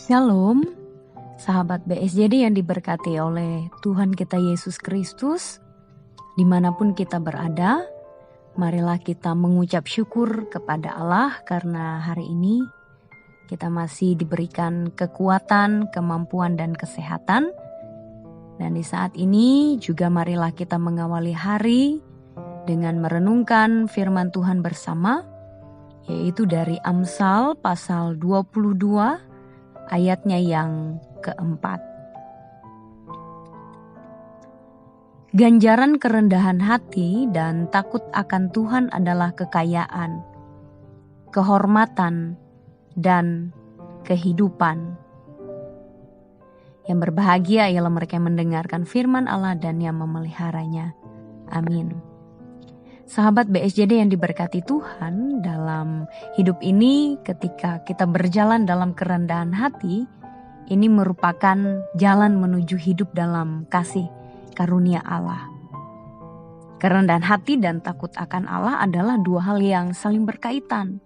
Shalom, sahabat BSJD yang diberkati oleh Tuhan kita Yesus Kristus. Dimanapun kita berada, marilah kita mengucap syukur kepada Allah karena hari ini kita masih diberikan kekuatan, kemampuan, dan kesehatan. Dan di saat ini juga marilah kita mengawali hari dengan merenungkan firman Tuhan bersama, yaitu dari Amsal pasal 22 ayatnya yang keempat. Ganjaran kerendahan hati dan takut akan Tuhan adalah kekayaan, kehormatan, dan kehidupan. Yang berbahagia ialah mereka yang mendengarkan firman Allah dan yang memeliharanya. Amin. Sahabat BSJD yang diberkati Tuhan, dalam hidup ini ketika kita berjalan dalam kerendahan hati, ini merupakan jalan menuju hidup dalam kasih karunia Allah. Kerendahan hati dan takut akan Allah adalah dua hal yang saling berkaitan,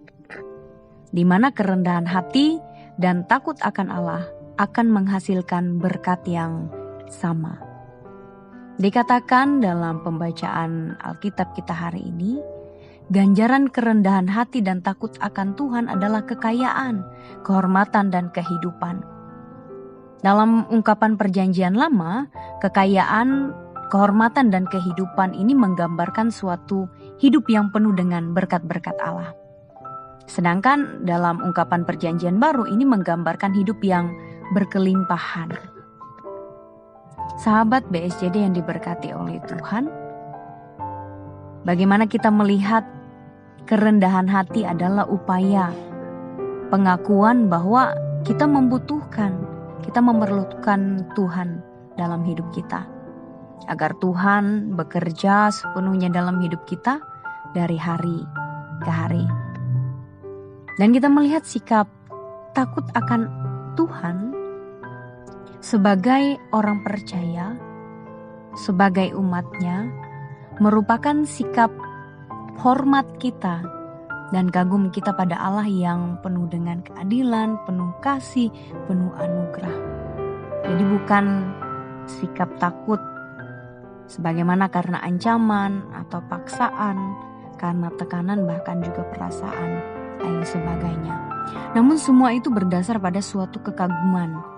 di mana kerendahan hati dan takut akan Allah akan menghasilkan berkat yang sama. Dikatakan dalam pembacaan Alkitab kita hari ini, ganjaran kerendahan hati dan takut akan Tuhan adalah kekayaan, kehormatan, dan kehidupan. Dalam ungkapan Perjanjian Lama, kekayaan, kehormatan, dan kehidupan ini menggambarkan suatu hidup yang penuh dengan berkat-berkat Allah. Sedangkan dalam ungkapan Perjanjian Baru ini menggambarkan hidup yang berkelimpahan. Sahabat BSJD yang diberkati oleh Tuhan, bagaimana kita melihat kerendahan hati adalah upaya pengakuan bahwa kita membutuhkan, kita memerlukan Tuhan dalam hidup kita. Agar Tuhan bekerja sepenuhnya dalam hidup kita dari hari ke hari. Dan kita melihat sikap takut akan Tuhan sebagai orang percaya, sebagai umatnya, merupakan sikap hormat kita dan kagum kita pada Allah yang penuh dengan keadilan, penuh kasih, penuh anugerah. Jadi bukan sikap takut sebagaimana karena ancaman atau paksaan, karena tekanan bahkan juga perasaan lain sebagainya. Namun semua itu berdasar pada suatu kekaguman,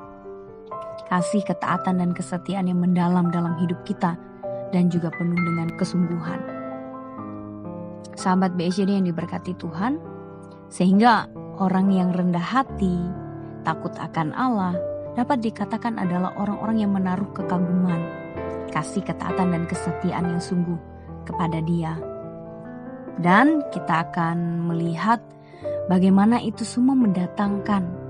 kasih, ketaatan, dan kesetiaan yang mendalam dalam hidup kita dan juga penuh dengan kesungguhan. Sahabat BSJD yang diberkati Tuhan, sehingga orang yang rendah hati, takut akan Allah, dapat dikatakan adalah orang-orang yang menaruh kekaguman, kasih, ketaatan, dan kesetiaan yang sungguh kepada Dia. Dan kita akan melihat bagaimana itu semua mendatangkan,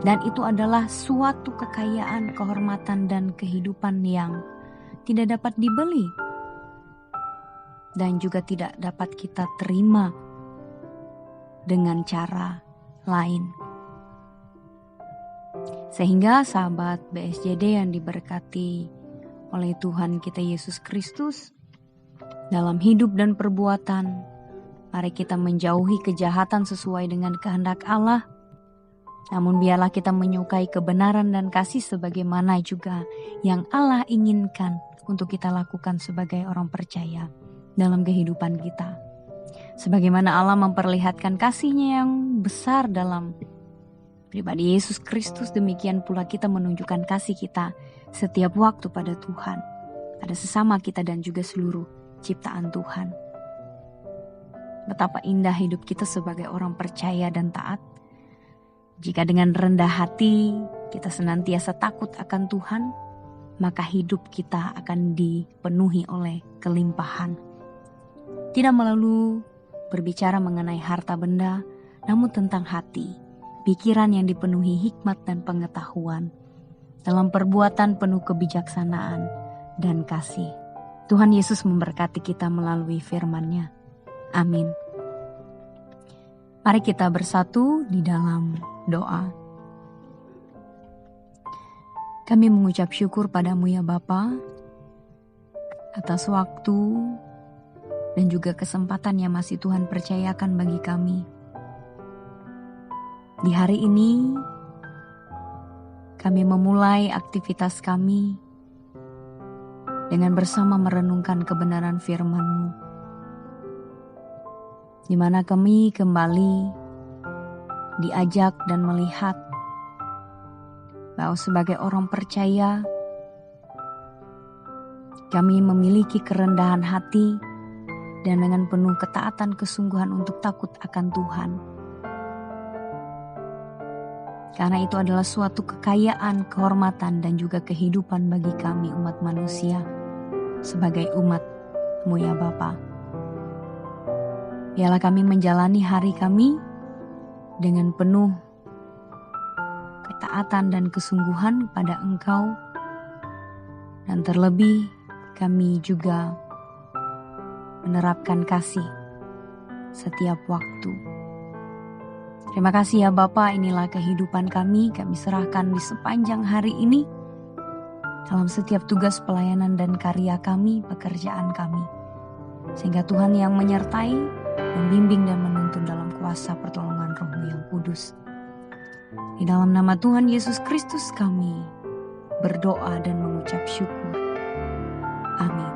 dan itu adalah suatu kekayaan, kehormatan, dan kehidupan yang tidak dapat dibeli dan juga tidak dapat kita terima dengan cara lain. Sehingga sahabat BSJD yang diberkati oleh Tuhan kita Yesus Kristus, dalam hidup dan perbuatan, mari kita menjauhi kejahatan sesuai dengan kehendak Allah. Namun biarlah kita menyukai kebenaran dan kasih sebagaimana juga yang Allah inginkan untuk kita lakukan sebagai orang percaya dalam kehidupan kita. Sebagaimana Allah memperlihatkan kasih-Nya yang besar dalam pribadi Yesus Kristus, demikian pula kita menunjukkan kasih kita setiap waktu pada Tuhan, pada sesama kita dan juga seluruh ciptaan Tuhan. Betapa indah hidup kita sebagai orang percaya dan taat, jika dengan rendah hati kita senantiasa takut akan Tuhan, maka hidup kita akan dipenuhi oleh kelimpahan. Tidak melulu berbicara mengenai harta benda, namun tentang hati, pikiran yang dipenuhi hikmat dan pengetahuan, dalam perbuatan penuh kebijaksanaan dan kasih. Tuhan Yesus memberkati kita melalui firman-Nya. Amin. Mari kita bersatu di dalam doa. Kami mengucap syukur padamu ya Bapa, atas waktu dan juga kesempatan yang masih Tuhan percayakan bagi kami. Di hari ini kami memulai aktivitas kami dengan bersama merenungkan kebenaran firman-Mu, di mana kami kembali diajak dan melihat bahwa sebagai orang percaya, kami memiliki kerendahan hati dan dengan penuh ketaatan kesungguhan untuk takut akan Tuhan. Karena itu adalah suatu kekayaan, kehormatan, dan juga kehidupan bagi kami umat manusia sebagai umat-Mu ya Bapa. Biarlah kami menjalani hari kami dengan penuh ketaatan dan kesungguhan kepada Engkau, dan terlebih kami juga menerapkan kasih setiap waktu. Terima kasih ya Bapa, inilah kehidupan kami serahkan di sepanjang hari ini dalam setiap tugas pelayanan dan karya kami, pekerjaan kami. Sehingga Tuhan yang menyertai, membimbing dan menuntun dalam kuasa pertolongan Roh-Mu yang kudus. Di dalam nama Tuhan Yesus Kristus kami berdoa dan mengucap syukur. Amin.